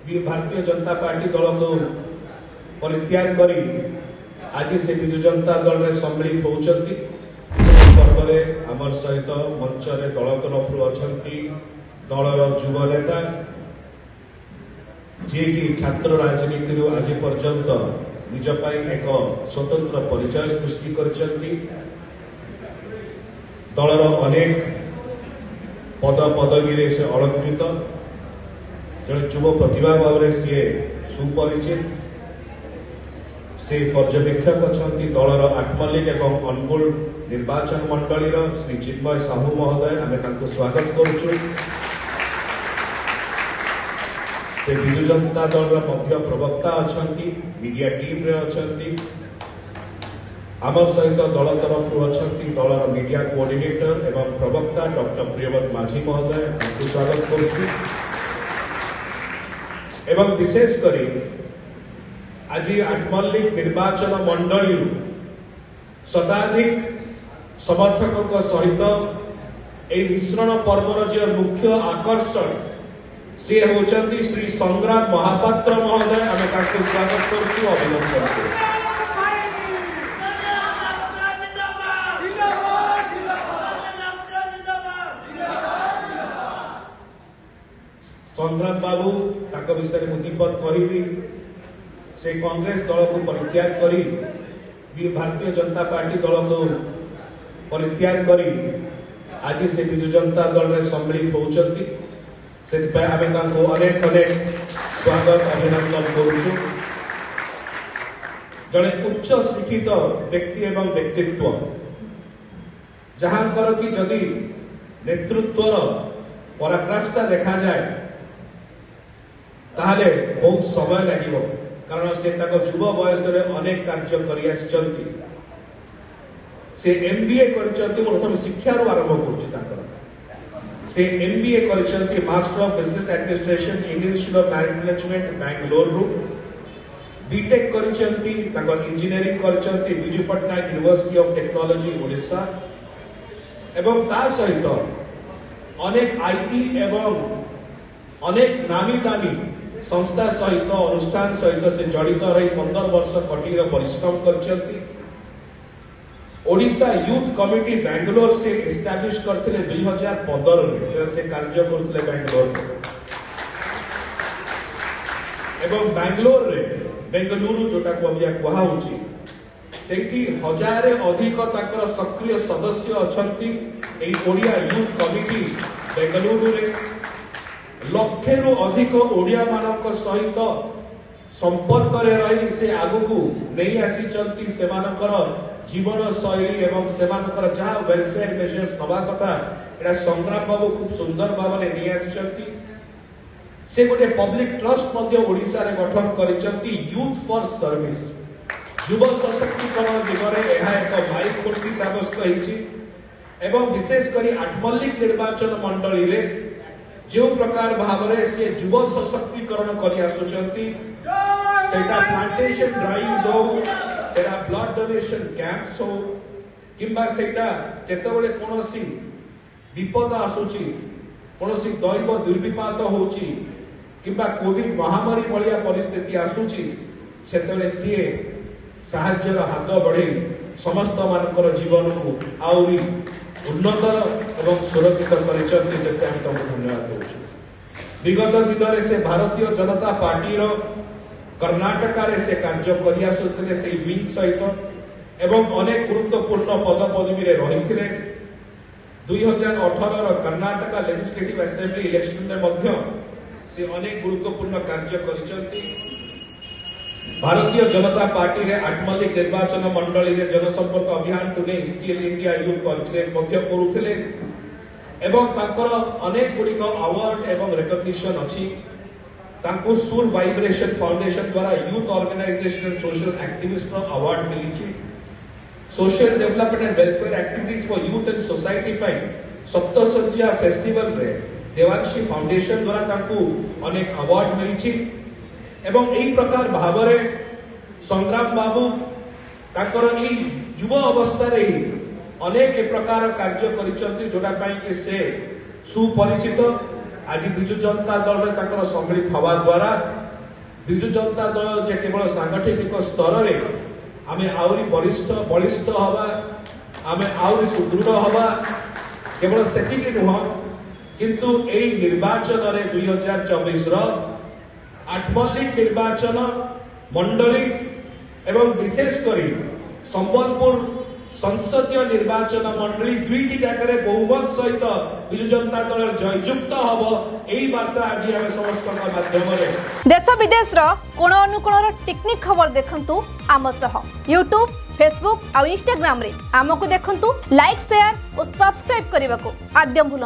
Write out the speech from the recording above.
Bharatiya Janata party दल को परित्याग करी आज से विजु जनता दल में सम्मिलित होउछंती। पर्व में आमर सहित मंच रे दल तरफ अछंती दलर युवा नेता जे कि छात्र राजनीति आज पर्यंत निज एक स्वतंत्र परिचय सृष्टि करछंती। दलर अनेक पद पदवी से अलंकृत जड़े युव प्रतिभा भाव में सी सुपरिचित से पर्यवेक्षक अच्छा दलर आत्मलिक एवं अनुगुल निर्वाचन मंडली श्री चिन्मय साहू महोदय आम स्वागत करुचु। से विजु जनता दल प्रवक्ता अच्छा मीडिया टीम रे अच्छा आमर सहित दल तरफ अच्छा दलर मीडिया कोऑर्डिनेटर एवं प्रवक्ता डॉक्टर प्रियवत माझी महोदय उनको स्वागत करुचु। एवं विशेष करी आज आठमल्लिक निर्वाचन मंडली शताधिक समर्थकों सहित ए मिश्रण पर्वर जो मुख्य आकर्षण सी होचंती श्री संग्राम महापात्र महोदय आम स्वागत करुचु अभिनंदन करुचु। संग्राम बाबू ताक विषय में मुदीपद कहबी से कांग्रेस दल को परित्याग करी भारतीय जनता पार्टी दल को परित्याग करी आज से विजु जनता दल में सम्मिलित होउछंती। से अनेक अनेक स्वागत अभिनंदन करुचु। जड़े उच्च शिक्षित व्यक्ति एवं व्यक्तित्व जहांकर कि जदि नेतृत्वर पराकाष्ठा देखा जाए ताहले बहुत समय लगे कारण से युवा बयस अनेक कार्य कर से एमबीए प्रथम शिक्षा आरंभ कर से एमबीए कर master of business administration Indian Institute of Management Bangalore रु बीटेक कर इंजीनियरिंग कर Biju Patnaik University of Technology Odisha एवं ता सहित अनेक आईटी एवं अनेक नामी दामी संस्था सहित अनुष्ठान सहित से जड़ित रही 15 वर्ष कटिर परिश्रम करछंती। ओडिशा यूथ कमिटी बेंगलोर से एस्टैब्लिश करथिले 2015 में से कार्य करथिले बेंगलोर एवं बेंगलोर रे बेंगलुरु जोटा को अबिया कहा होची सेठी हजारे अधिक ताकर सक्रिय सदस्य अछंती एई ओडिया यूथ कमिटी बेंगलुरु रे लक्षेरु अधिक ओडिया मानक सहित संपर्क रे रही से आगु को नहीं आसी सेमानकर जीवन शैली एवं सेमानकर जहाँ वेलफेयर मेजर्स नवा कथा एटा संग्राम बाबू खूब सुंदर भाव में नहीं आसी से गोटे पब्लिक ट्रस्ट मध्य ओडिशा रे गठन करिसंती यूथ फॉर सर्विस युवा सशक्तिकरण दिगरे एहा एक माइलस्टोन साब्यस्त होईची एवं विशेष करी आठमल्लिक निर्वाचन मंडली रे जो प्रकार भाव में से युवा सशक्तिकरण कर आसुचंती सेटा प्लांटेशन ड्राइव्स हो सेटा ब्लड डोनेशन कैंप्स हो किंबा सेटा जेतेबेले कोनोसी विपद आसुची कोनोसी दैव दुर्विपात होची किंबा कोविड महामारी भलिया परिस्थिति आसुची सेतेबेले सीए साहाय्यर हाथ बढ़े समस्त मानकर जीवन को आउरी उन्नत एवं सुरक्षित करिसंती से धन्यवाद दूँ। विगत दिन में से भारतीय जनता पार्टी कर्नाटक रे से कार्य कर से विंग सहित एवं अनेक गुरुत्वपूर्ण पद पदवी रही 2018 कर्नाटक लेजिस्लेटिव असेंबली इलेक्शन में से अनेक गुरुत्वपूर्ण कार्य करिसंती। भारतीय जनता पार्टी रे आठमल्लिक निर्वाचन मंडली रे जनसंपर्क अभियान को नहीं स्किल इंडिया यूथ कल्चर मध्य करुथिले एवं ताकर अनेक गुड़िक अवार्ड एवं रिकग्निशन अछि। तांको सुर वाइब्रेशन फाउंडेशन द्वारा youth organisation and social activist award मिली। Social development and welfare activities for youth and society पर सप्तसज्जा फेस्टिवल रे देवांशी फाउंडेशन द्वारा तांको अनेक अवार्ड मिली एवं यही प्रकार भाव संग्राम बाबू ताकर युवा अवस्था अनेक प्रकार कार्य जोटा से सुपरिचित आज विजु जनता दल रे ताकर सम्मिलित हवा द्वारा विजु जनता दल जे केवल सांगठनिक स्तर रे आमे आउरी बलिष्ठ हवा आमे आउरी सुदृढ़ हवा केवल सेतिकी नुह किंतु एई निर्वाचन रे 2024 रो आठमल्लिक निर्वाचन मंडली एवं विशेष करी संबलपुर संसदीय निर्वाचन मंडली दुईटी जगह बहुमत सहित विजु जनता दल जययुक्त हम यही वार्ता आज आम समस्त माध्यम देश विदेश कोण अनुकोण टेक्निक खबर देखंतु आम सह यूट्यूब फेसबुक और इंस्टाग्राम रे आमको देखंतु लाइक शेयर और सब्सक्राइब करने को आद्यम भूलु।